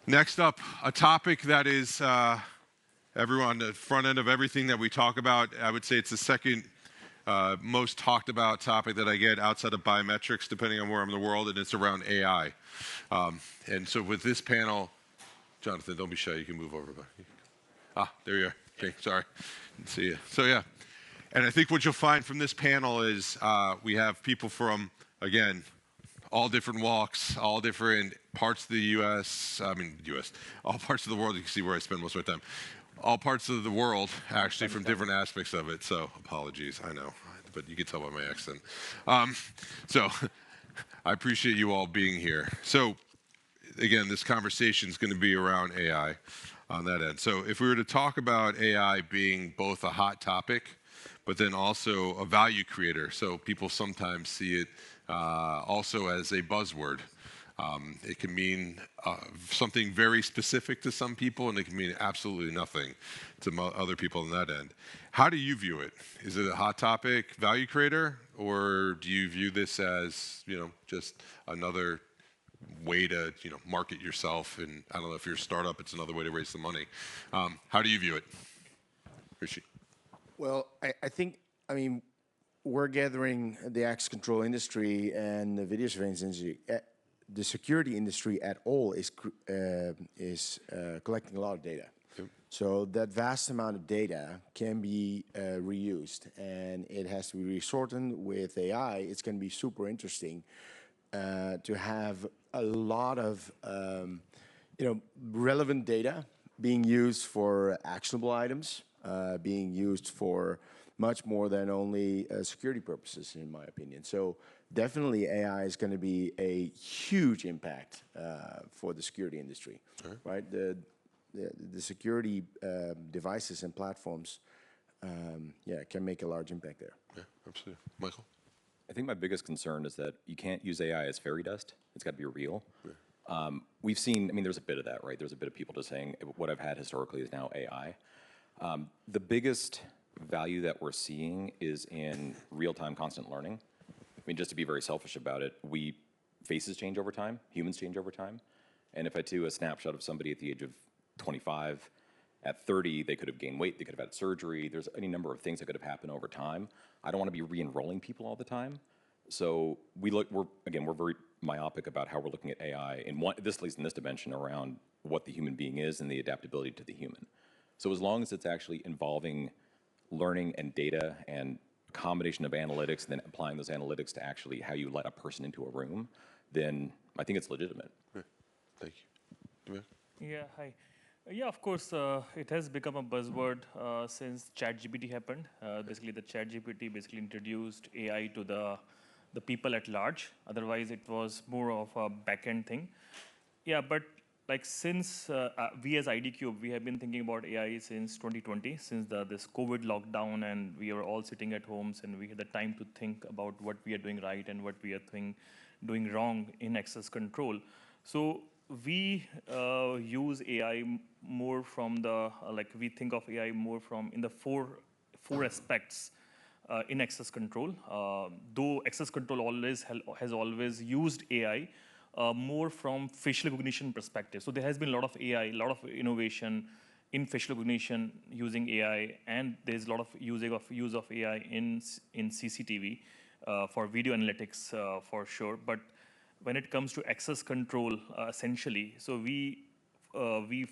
Next up, a topic that is everyone, the front end of everything that we talk about. I would say it's the second most talked about topic that I get outside of biometrics, depending on where I'm in the world, and it's around AI. And so with this panel, Jonathan, don't be shy, you can move over. There you are. Okay, sorry. Didn't see you. So yeah, and I think what you'll find from this panel is we have people from, again, all different walks, all different parts of the U.S., all parts of the world. You can see where I spend most of my time. All parts of the world, actually, from different aspects of it. So apologies, I know, but you can tell by my accent. So I appreciate you all being here. So again, this conversation is going to be around AI on that end. So if we were to talk about AI being both a hot topic, but then also a value creator, so people sometimes see it also as a buzzword. It can mean something very specific to some people, and it can mean absolutely nothing to other people on that end. How do you view it? Is it a hot topic, value creator, or do you view this as, just another way to, market yourself? And I don't know, if you're a startup, it's another way to raise some money. How do you view it, Rishi? Well, I think, we're gathering the access control industry and the video surveillance industry. The security industry at all is collecting a lot of data. Yep. So that vast amount of data can be reused, and it has to be resorted with AI. It's going to be super interesting to have a lot of relevant data being used for actionable items, being used for much more than only security purposes, in my opinion. So definitely AI is going to be a huge impact for the security industry, right? The security devices and platforms, can make a large impact there. Yeah, absolutely. Michael? I think my biggest concern is that you can't use AI as fairy dust. It's got to be real. Yeah. We've seen, there's a bit of that, right? There's a bit of people just saying what I've had historically is now AI. The biggest value that we're seeing is in real-time constant learning. Just to be very selfish about it, faces change over time, humans change over time. And if I do a snapshot of somebody at the age of 25, at 30, they could have gained weight, they could have had surgery, there's any number of things that could have happened over time. I don't want to be re-enrolling people all the time. So we're very myopic about how we're looking at AI, at least in this dimension, around what the human being is and the adaptability to the human. So as long as it's actually involving learning and data and combination of analytics and then applying those analytics to actually how you let a person into a room, then I think it's legitimate. Yeah. Thank you. Yeah, hi. Yeah, of course, it has become a buzzword since ChatGPT happened. Basically, the ChatGPT introduced AI to the people at large. Otherwise, it was more of a back-end thing. Yeah, but since we as IDCUBE, we have been thinking about AI since 2020, since this COVID lockdown, and we are all sitting at homes, and we had the time to think about what we are doing right and what we are doing wrong in access control. So we use AI more from we think of AI more from in the four aspects in access control. Though access control has always used AI, more from facial recognition perspective. So there has been a lot of AI, a lot of innovation in facial recognition using AI, and there's a lot of use of AI in CCTV for video analytics for sure. But when it comes to access control, essentially, so we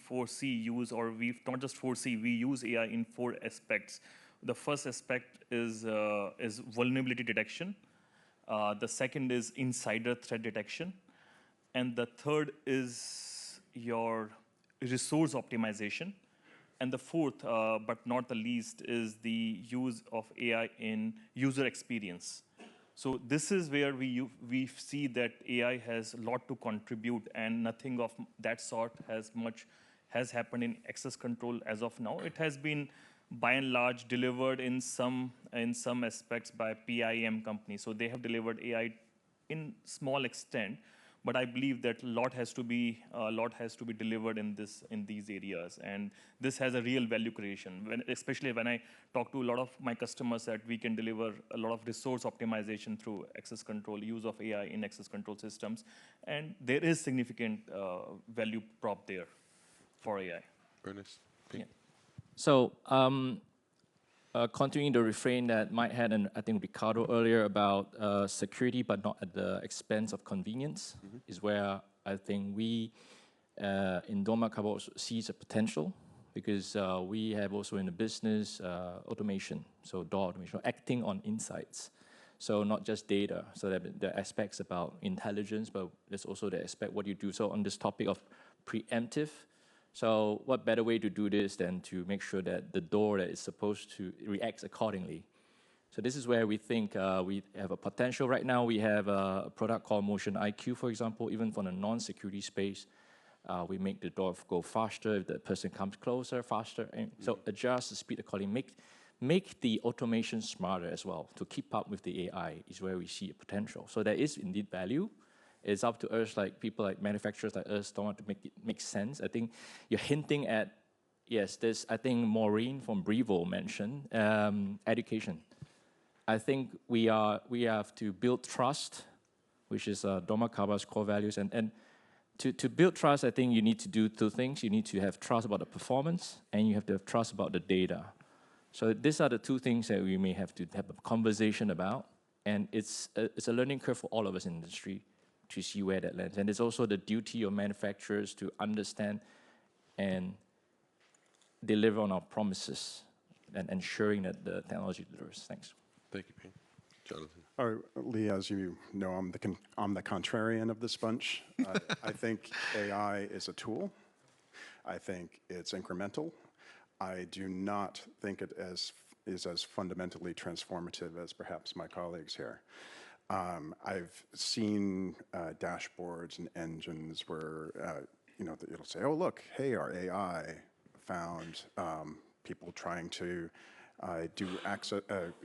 foresee use, or we not just foresee, we use AI in four aspects. The first aspect is vulnerability detection. The second is insider threat detection. And the third is your resource optimization. And the fourth, but not the least, is the use of AI in user experience. So this is where we see that AI has a lot to contribute, and nothing of that sort has happened in access control as of now. It has been, by and large, delivered in some aspects by PIM companies. So they have delivered AI in small extent. But I believe that a lot has to be delivered in these areas, and this has a real value creation. Especially when I talk to a lot of my customers, that we can deliver a lot of resource optimization through access control, use of AI in access control systems, and there is significant value prop there for AI. Very nice. Yeah. So, continuing the refrain that Mike had, and I think Ricardo earlier, about security, but not at the expense of convenience, is where I think we in Dormakaba also sees a potential, because we have also in the business automation, so door automation, acting on insights. So not just data, so that the aspects about intelligence, but there's also the aspect what you do. So on this topic of preemptive, so what better way to do this than to make sure that the door that is supposed to reacts accordingly. So this is where we think we have a potential. Right now we have a product called Motion IQ, for example. Even for the non-security space, we make the door go faster if the person comes closer, faster. And so adjust the speed accordingly. Make the automation smarter as well to keep up with the AI is where we see a potential. So there is indeed value. It's up to us, like people like manufacturers like us, don't want to make it make sense. I think you're hinting at, yes, this, I think Maureen from Brevo mentioned, education. I think we have to build trust, which is Dormakaba's core values. And to build trust, I think you need to do two things. You need to have trust about the performance, and you have to have trust about the data. So these are the two things that we may have to have a conversation about. And it's a learning curve for all of us in the industry to see where that lands. And it's also the duty of manufacturers to understand and deliver on our promises and ensuring that the technology delivers. Thanks. Thank you, Pete. Jonathan. All right, Lee, as you know, I'm the contrarian of this bunch. I think AI is a tool. I think it's incremental. I do not think it is as fundamentally transformative as perhaps my colleagues here. I've seen dashboards and engines where it'll say, "Oh, look, hey, our AI found people trying to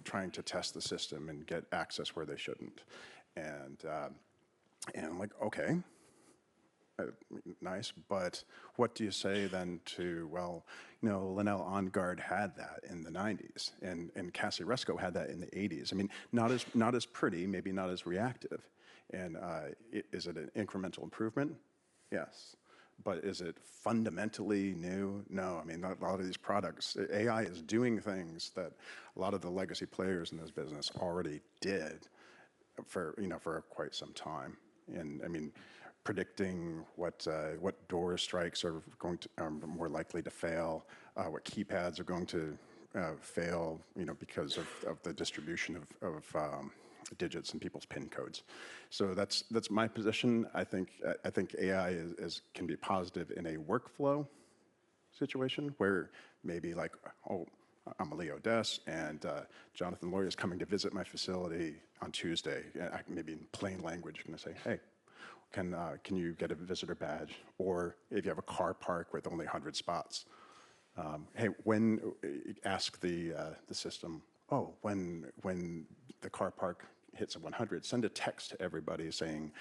trying to test the system and get access where they shouldn't," and I'm like, okay. Nice, but what do you say then to, well, Linnell OnGuard had that in the 90s, and Cassie Resco had that in the 80s. I mean, not as pretty, maybe not as reactive. And is it an incremental improvement? Yes. But is it fundamentally new? No. I mean, a lot of these products, AI is doing things that a lot of the legacy players in this business already did for quite some time. And I mean, predicting what door strikes are more likely to fail, what keypads are going to fail, because of the distribution of digits and people's PIN codes. So that's my position. I think AI can be positive in a workflow situation where maybe like, oh, I'm a Leo Odess, and Jonathan Lawry is coming to visit my facility on Tuesday. I maybe in plain language going to say, hey, can you get a visitor badge? Or if you have a car park with only 100 spots, hey, ask the system, oh, when the car park hits 100, send a text to everybody saying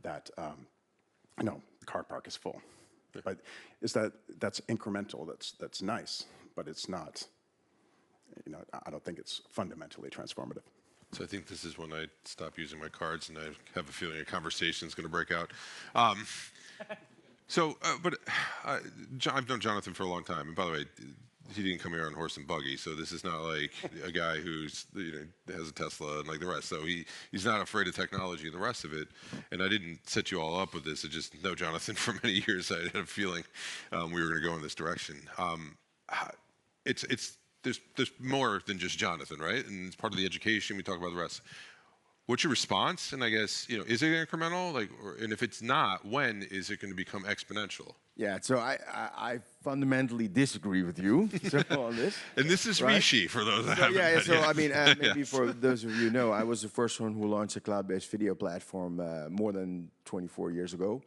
that the car park is full. But that's incremental, that's nice, but it's not, I don't think it's fundamentally transformative. So I think this is when I stop using my cards, and I have a feeling a conversation is going to break out. But I've known Jonathan for a long time, and by the way, he didn't come here on horse and buggy, so this is not like a guy who's has a Tesla and like the rest. So he's not afraid of technology and the rest of it. And I didn't set you all up with this. I just know Jonathan for many years. I had a feeling we were going to go in this direction. There's more than just Jonathan, right? And it's part of the education. We talk about the rest. What's your response? And I guess, is it incremental? And if it's not, when is it going to become exponential? Yeah, so I fundamentally disagree with you on this. And this is right? Rishi, for those that haven't met so yet. I mean, maybe for those of you know, I was the first one who launched a cloud-based video platform more than 24 years ago.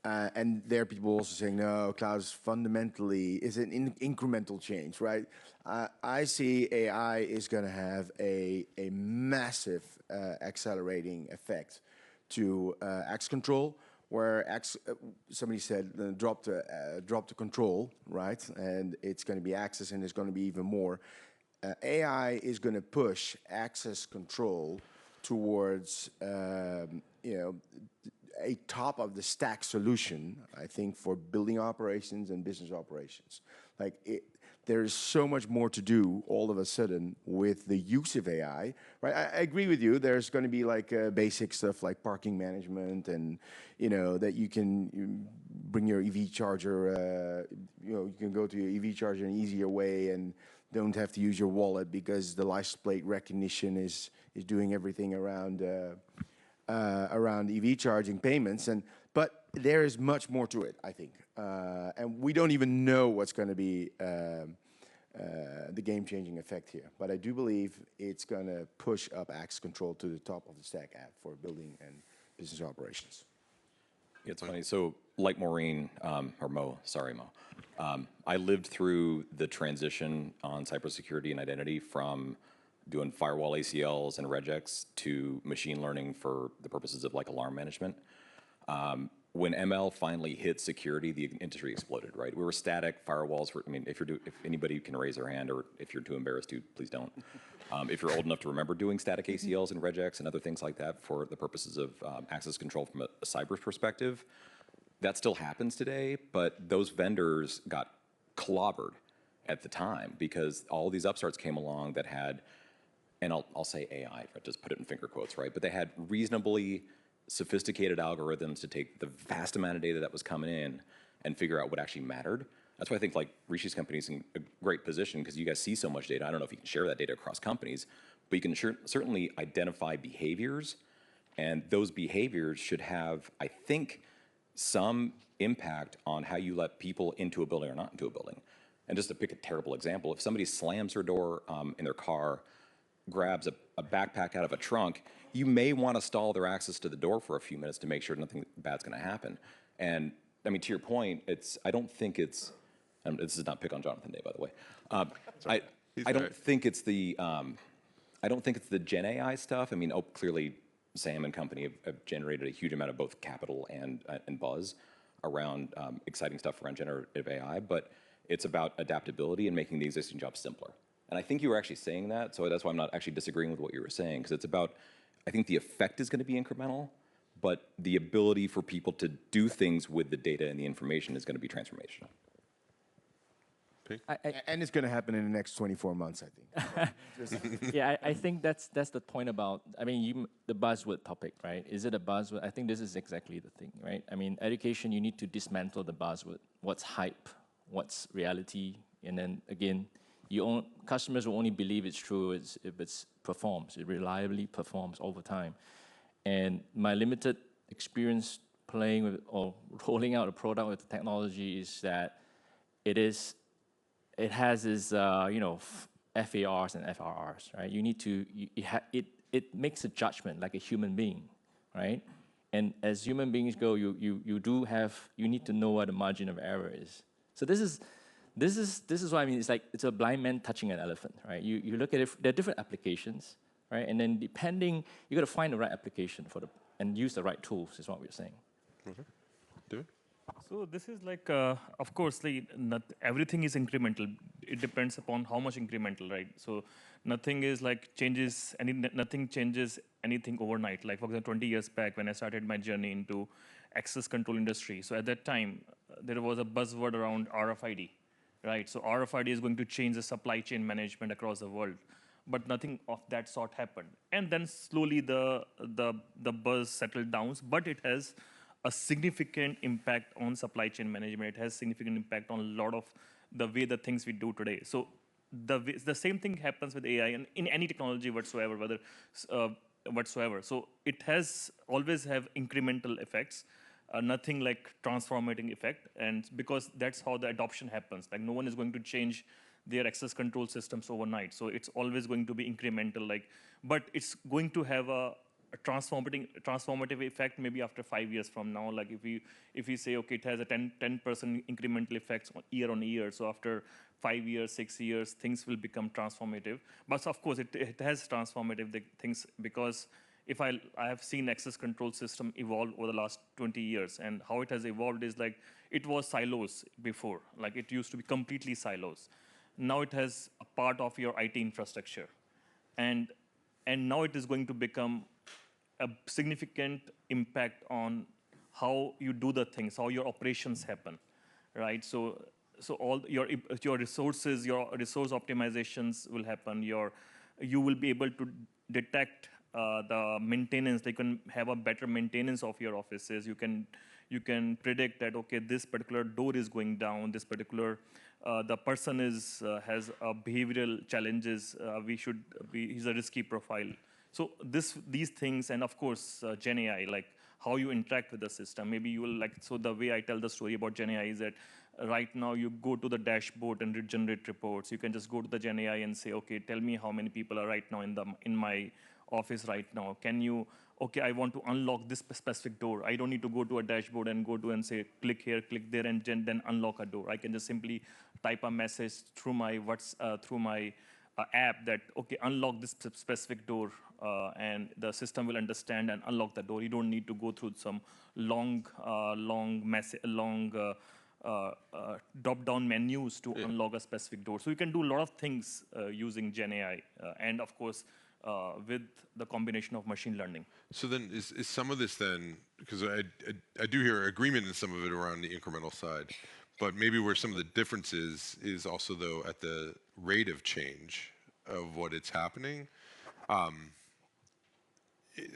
And there are people also saying, no, cloud is fundamentally, is an incremental change, right? I see AI is going to have a massive accelerating effect to access control. where somebody said drop the control, right? And it's going to be access, and it's going to be even more. AI is going to push access control towards a top of the stack solution, I think, for building operations and business operations. There's so much more to do all of a sudden with the use of AI, right? I agree with you. There's going to be basic stuff like parking management, and that you can bring your EV charger. You can go to your EV charger in an easier way and don't have to use your wallet because the license plate recognition is doing everything around EV charging payments. But there is much more to it, I think. And we don't even know what's going to be the game-changing effect here. But I do believe it's going to push up access control to the top of the stack app for building and business operations. Yeah, it's funny. So like Maureen, or Mo, sorry, Mo. I lived through the transition on cybersecurity and identity from doing firewall ACLs and regex to machine learning for the purposes of alarm management. When ML finally hit security, the industry exploded, right? We were static, firewalls were, if anybody can raise their hand, or if you're too embarrassed to, please don't. If you're old enough to remember doing static ACLs and regex and other things like that for the purposes of access control from a cyber perspective, that still happens today, but those vendors got clobbered at the time because all these upstarts came along that had, and I'll say AI, just put it in finger quotes, right? But they had reasonably sophisticated algorithms to take the vast amount of data that was coming in and figure out what actually mattered. That's why I think Rishi's company is in a great position because you guys see so much data. I don't know if you can share that data across companies, but you can certainly identify behaviors, and those behaviors should have, I think, some impact on how you let people into a building or not into a building. And just to pick a terrible example, if somebody slams their door in their car, grabs a backpack out of a trunk, you may want to stall their access to the door for a few minutes to make sure nothing bad's going to happen. And to your point, I don't think it's, this is not pick on Jonathan Day, by the way. I don't think it's the Gen AI stuff. Clearly Sam and company have generated a huge amount of both capital and buzz around exciting stuff around generative AI, but it's about adaptability and making the existing jobs simpler. And I think you were actually saying that, so that's why I'm not actually disagreeing with what you were saying, because it's about, I think the effect is going to be incremental, but the ability for people to do things with the data and the information is going to be transformational. And it's going to happen in the next 24 months, I think. Yeah, I think that's the point about, the buzzword topic, right? Is it a buzzword? I think this is exactly the thing, right? Education, you need to dismantle the buzzword. What's hype? What's reality? And then again, customers will only believe it's true if it performs. It reliably performs over time. And my limited experience playing with or rolling out a product with technology is that it has its FARs and FRRs, right? You need to it makes a judgment like a human being, right? And as human beings go, you need to know what the margin of error is. So this is what it's a blind man touching an elephant, right? You look at it, there are different applications, right? And then you got to find the right application and use the right tools, is what we're saying. Do it. So this is of course, not everything is incremental. It depends upon how much incremental, right? So nothing changes anything overnight. Like for example, 20 years back when I started my journey into access control industry. So at that time, there was a buzzword around RFID, right? So RFID is going to change the supply chain management across the world, but nothing of that sort happened. And then slowly the buzz settled down, but it has a significant impact on supply chain management. It has significant impact on a lot of the way the things we do today. So the same thing happens with AI and in any technology whatsoever, whatsoever. So it has always have incremental effects, nothing like transformating effect. And because that's how the adoption happens. Like no one is going to change their access control systems overnight. So it's always going to be incremental, but it's going to have a transformative effect maybe after 5 years from now. Like if we say, okay, it has a 10% incremental effects year on year. So after 5 years, 6 years, things will become transformative. But of course, it has transformative things because if I have seen access control system evolve over the last 20 years, and how it has evolved is like, it was silos before. Like it used to be completely silos. Now it has a part of your IT infrastructure. And now it is going to become a significant impact on how you do the things, how your operations happen, right? So all your resources, your resource optimizations will happen. You will be able to detect the maintenance. They can have a better maintenance of your offices. You can predict that, okay, this particular door is going down. This particular the person has behavioral challenges. He's a risky profile. So these things, and of course Gen AI, like how you interact with the system. Maybe you will so the way I tell the story about Gen AI is that right now you go to the dashboard and generate reports. You can just go to the Gen AI and say, okay, tell me how many people are right now in my office right now. Okay, I want to unlock this specific door. I don't need to go to a dashboard and go to and say, click here, click there, and then unlock a door. I can just simply type a message through my app that, okay, unlock this specific door, and the system will understand and unlock the door. You don't need to go through some long drop-down menus to unlock a specific door. So you can do a lot of things using Gen AI, and of course, with the combination of machine learning. So then is some of this then, because I do hear agreement in some of it around the incremental side, but maybe where some of the differences is also though at the rate of change of what it's happening.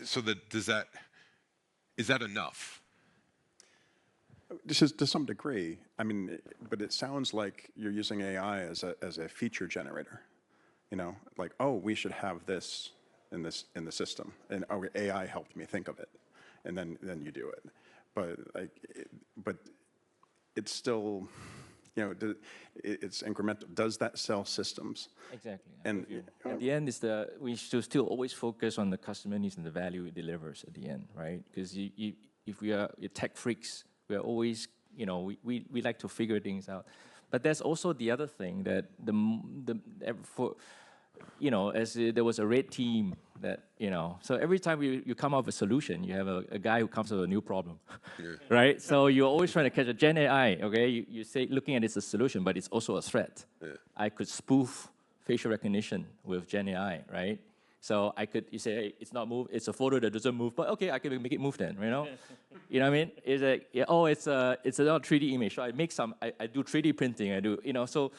So that is that enough? This is to some degree. I mean, but it sounds like you're using AI as a feature generator. You know, like, oh, we should have this in the system, and oh, AI helped me think of it, and then you do it. But it's still, you know, it's incremental. Does that sell systems? Exactly. And at the end, we should still always focus on the customer needs and the value it delivers at the end, right? Because if we are tech freaks, we are always, you know, we like to figure things out. But there's also the other thing that there was a red team that, you know, so every time you come up with a solution, you have a guy who comes up with a new problem, right? So you're always trying to catch a Gen AI, okay? You say, looking at it as a solution, but it's also a threat. Yeah. I could spoof facial recognition with Gen AI, right? So you say, hey, it's not move, it's a photo that doesn't move, but okay, I can make it move then, you know? You know what I mean? It's like, yeah, oh, it's a 3D image. So I make I do 3D printing, I do, you know, so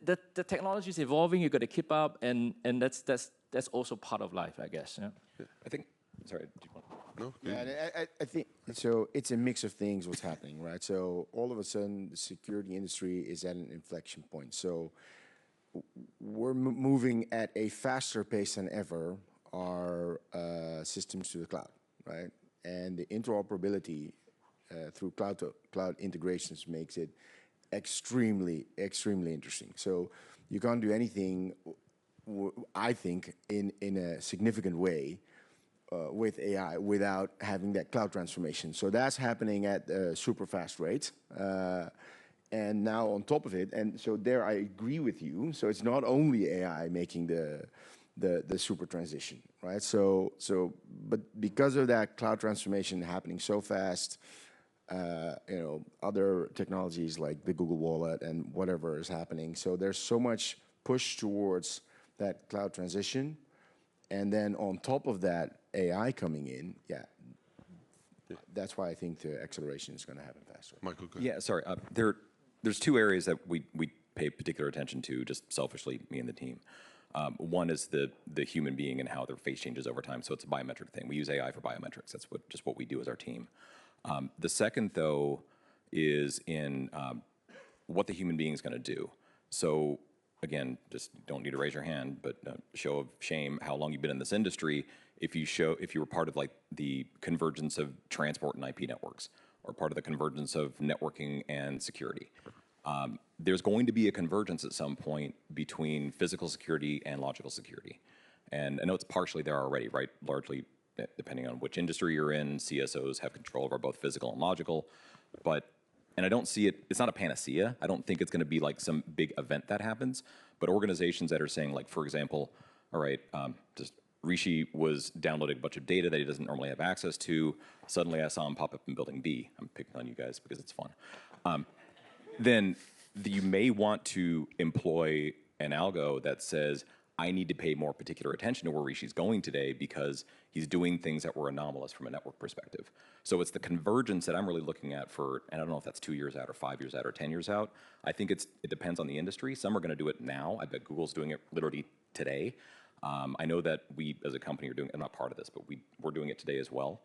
the technology is evolving, you've got to keep up, and that's also part of life, I guess. Yeah? I think, sorry, do you want? No? Yeah, I think, so it's a mix of things what's happening, right? So all of a sudden, the security industry is at an inflection point. So we're moving at a faster pace than ever our systems to the cloud, right? And the interoperability through cloud integrations makes it extremely interesting. So you can't do anything, I think, in a significant way with AI without having that cloud transformation. So that's happening at a super fast rate. And now on top of it, and so there I agree with you. So it's not only AI making the super transition, right? But because of that cloud transformation happening so fast, you know, other technologies like the Google Wallet and whatever is happening. So there's so much push towards that cloud transition. And then on top of that, AI coming in, that's why I think the acceleration is going to happen faster. Michael, go ahead. Yeah, sorry. There's two areas that we pay particular attention to, just selfishly, me and the team. One is the human being and how their face changes over time. So it's a biometric thing. We use AI for biometrics. That's just what we do as our team. The second, though, is in what the human being is going to do. So again, just don't need to raise your hand, but show of shame how long you've been in this industry. If you were part of like the convergence of transport and IP networks, or part of the convergence of networking and security, there's going to be a convergence at some point between physical security and logical security. And I know it's partially there already, right? Largely, depending on which industry you're in, CSOs have control over both physical and logical. And I don't see it, it's not a panacea. I don't think it's going to be like some big event that happens. But organizations that are saying, like, for example, all right, just Rishi was downloading a bunch of data that he doesn't normally have access to. Suddenly I saw him pop up in building B. I'm picking on you guys because it's fun. Then you may want to employ an algo that says, I need to pay more particular attention to where Rishi's going today because he's doing things that were anomalous from a network perspective. So it's the convergence that I'm really looking at for, and I don't know if that's 2 years out or 5 years out or 10 years out. I think it depends on the industry. Some are going to do it now. I bet Google's doing it literally today. I know that we as a company are doing, I'm not part of this, but we're doing it today as well.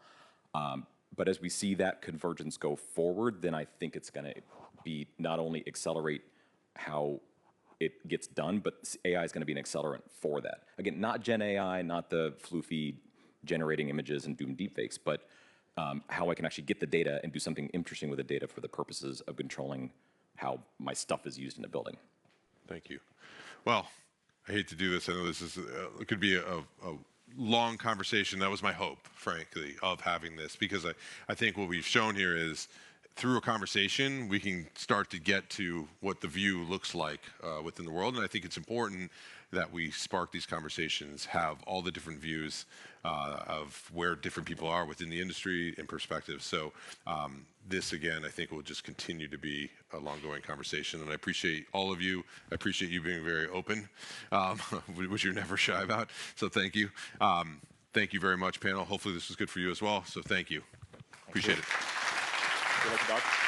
But as we see that convergence go forward, then I think it's going to be not only accelerate how it gets done, but AI is going to be an accelerant for that. Again, not Gen AI, not the floofy generating images and doing deepfakes, but how I can actually get the data and do something interesting with the data for the purposes of controlling how my stuff is used in a building. Thank you. Well, I hate to do this. I know this is it could be a long conversation. That was my hope, frankly, of having this, because I think what we've shown here is through a conversation, we can start to get to what the view looks like within the world. And I think it's important that we spark these conversations, have all the different views of where different people are within the industry and perspectives. So this, again, I think will just continue to be a long-going conversation. And I appreciate all of you. I appreciate you being very open, which you're never shy about. So thank you. Thank you very much, panel. Hopefully this was good for you as well. So thank you. Appreciate it. Would you like to talk?